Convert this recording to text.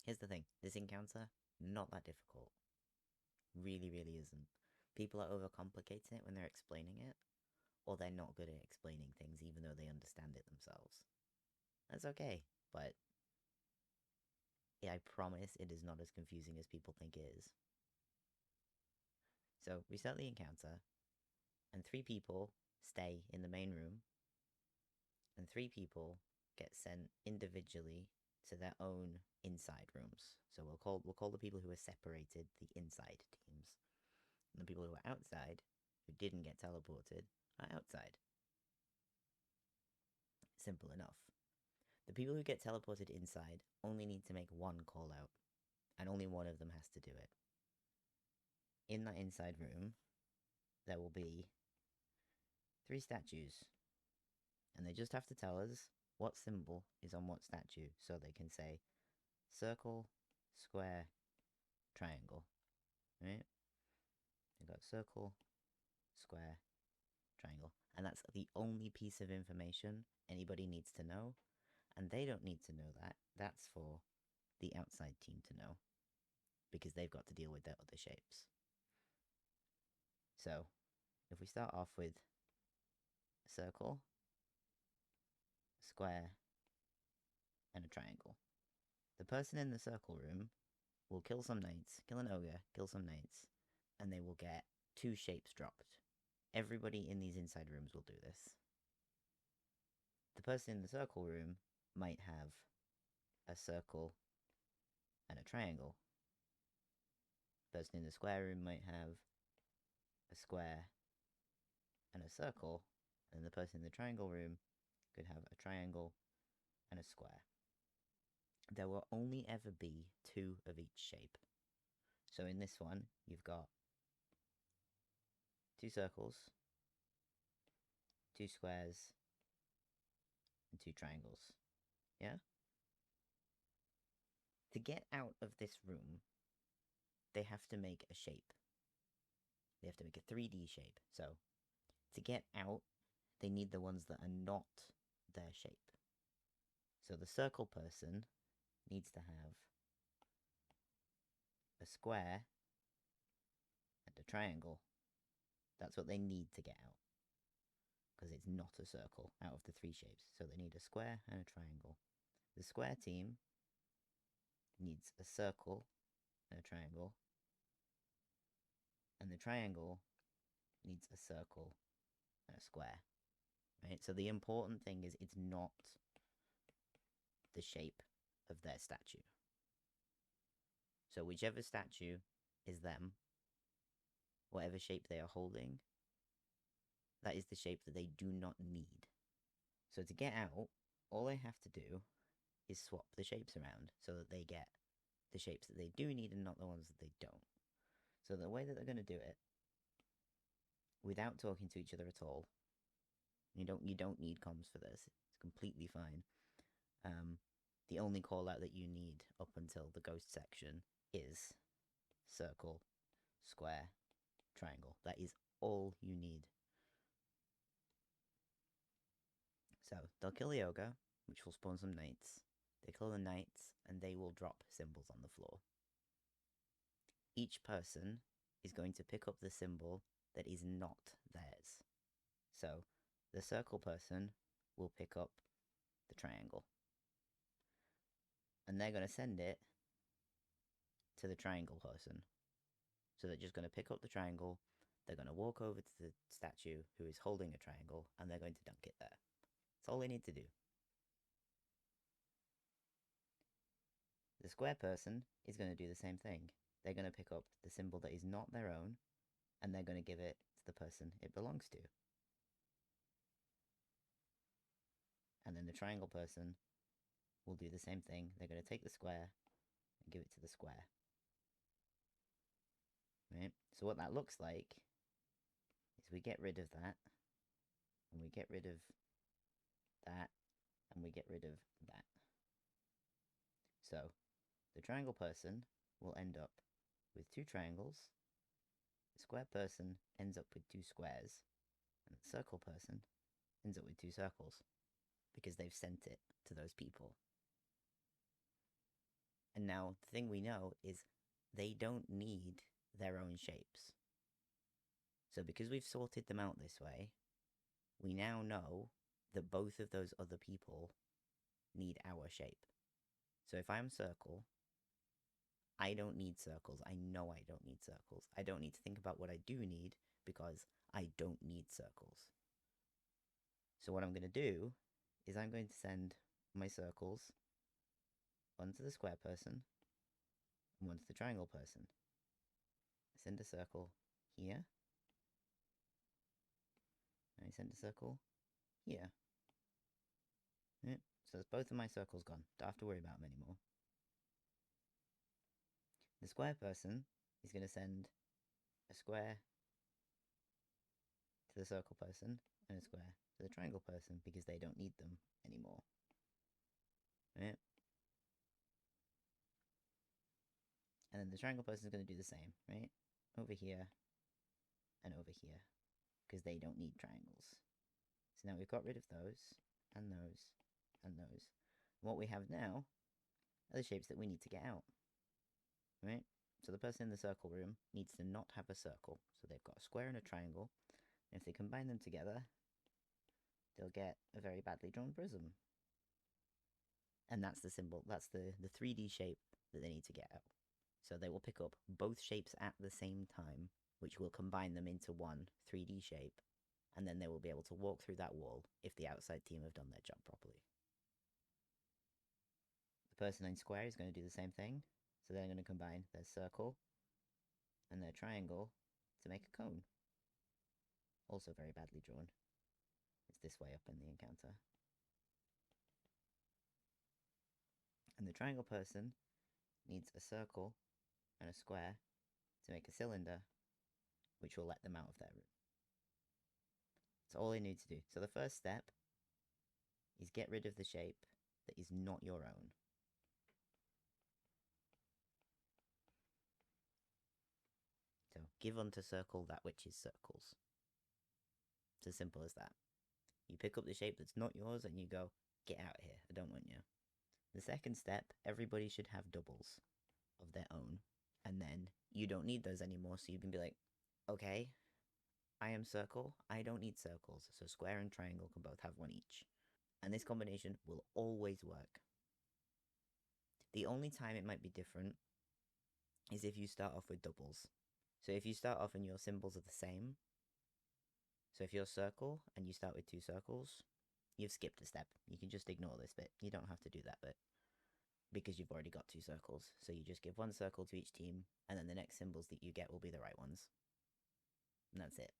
Here's the thing, this encounter, not that difficult. Really, really isn't. People are overcomplicating it when they're explaining it, or they're not good at explaining things even though they understand it themselves. That's okay, but yeah, I promise it is not as confusing as people think it is. So we start the encounter, and 3 people stay in the main room, and 3 people get sent individually to their own inside rooms. So we'll call the people who are separated the inside teams. And the people who are outside, who didn't get teleported, are outside. Simple enough. The people who get teleported inside only need to make one call out, and only one of them has to do it. In that inside room, there will be 3 statues, and they just have to tell us what symbol is on what statue, so they can say circle, square, triangle. Right? They've got circle, square, triangle. And that's the only piece of information anybody needs to know. And they don't need to know that. That's for the outside team to know, because they've got to deal with their other shapes. So, if we start off with a circle, a square, and a triangle. The person in the circle room will kill some knights, kill an ogre, kill some knights, and they will get 2 shapes dropped. Everybody in these inside rooms will do this. The person in the circle room might have a circle and a triangle. The person in the square room might have a square and a circle, and the person in the triangle room could have a triangle and a square. There will only ever be 2 of each shape. So in this one, you've got 2 circles, 2 squares, and 2 triangles. Yeah? To get out of this room, they have to make a shape. They have to make a 3D shape. So, to get out, they need the ones that are not their shape. So the circle person needs to have a square and a triangle. That's what they need to get out, because it's not a circle out of the 3 shapes. So they need a square and a triangle. The square team needs a circle and a triangle, and the triangle needs a circle and a square. Right? So the important thing is it's not the shape of their statue. So whichever statue is them, whatever shape they are holding, that is the shape that they do not need. So to get out, all they have to do is swap the shapes around so that they get the shapes that they do need and not the ones that they don't. So the way that they're going to do it, without talking to each other at all, you don't need comms for this. It's completely fine. The only call out that you need up until the ghost section is circle, square, triangle. That is all you need. So they'll kill the ogre, which will spawn some knights. They kill the knights, and they will drop symbols on the floor. Each person is going to pick up the symbol that is not theirs. So the circle person will pick up the triangle, and they're going to send it to the triangle person. So they're just going to pick up the triangle, they're going to walk over to the statue who is holding a triangle, and they're going to dunk it there. That's all they need to do. The square person is going to do the same thing. They're going to pick up the symbol that is not their own, and they're going to give it to the person it belongs to. And then the triangle person will do the same thing. They're going to take the square and give it to the square. Right? So what that looks like is we get rid of that, and we get rid of that, and we get rid of that. So the triangle person will end up with 2 triangles, the square person ends up with 2 squares, and the circle person ends up with 2 circles, because they've sent it to those people. And now the thing we know is they don't need their own shapes. So because we've sorted them out this way, we now know that both of those other people need our shape. So if I'm circle, I don't need circles. I know I don't need circles. I don't need to think about what I do need because I don't need circles. So what I'm going to do is I'm going to send my circles, one to the square person and one to the triangle person. Send a circle here. And I send a circle here. Yeah. So that's both of my circles gone. Don't have to worry about them anymore. The square person is going to send a square to the circle person and a square to the triangle person because they don't need them anymore. Right? And then the triangle person is going to do the same, right? Over here and over here because they don't need triangles. So now we've got rid of those and those and those. And what we have now are the shapes that we need to get out, right? So the person in the circle room needs to not have a circle. So they've got a square and a triangle. And if they combine them together, they'll get a very badly drawn prism. And that's the symbol, that's the 3D shape that they need to get out. So they will pick up both shapes at the same time, which will combine them into one 3D shape, and then they will be able to walk through that wall if the outside team have done their job properly. The person in square is going to do the same thing, so they're going to combine their circle and their triangle to make a cone. Also very badly drawn. It's this way up in the encounter. And the triangle person needs a circle and a square to make a cylinder, which will let them out of their room. That's all they need to do. So the first step is get rid of the shape that is not your own. So give unto circle that which is circles. It's as simple as that. You pick up the shape that's not yours and you go, get out of here, I don't want you. The second step, everybody should have doubles of their own. And then you don't need those anymore, so you can be like, okay, I am circle, I don't need circles, so square and triangle can both have one each. And this combination will always work. The only time it might be different is if you start off with doubles. So if you start off and your symbols are the same, so if you're circle and you start with 2 circles, you've skipped a step. You can just ignore this bit. You don't have to do that bit because you've already got 2 circles. So you just give 1 circle to each team, and then the next symbols that you get will be the right ones. And that's it.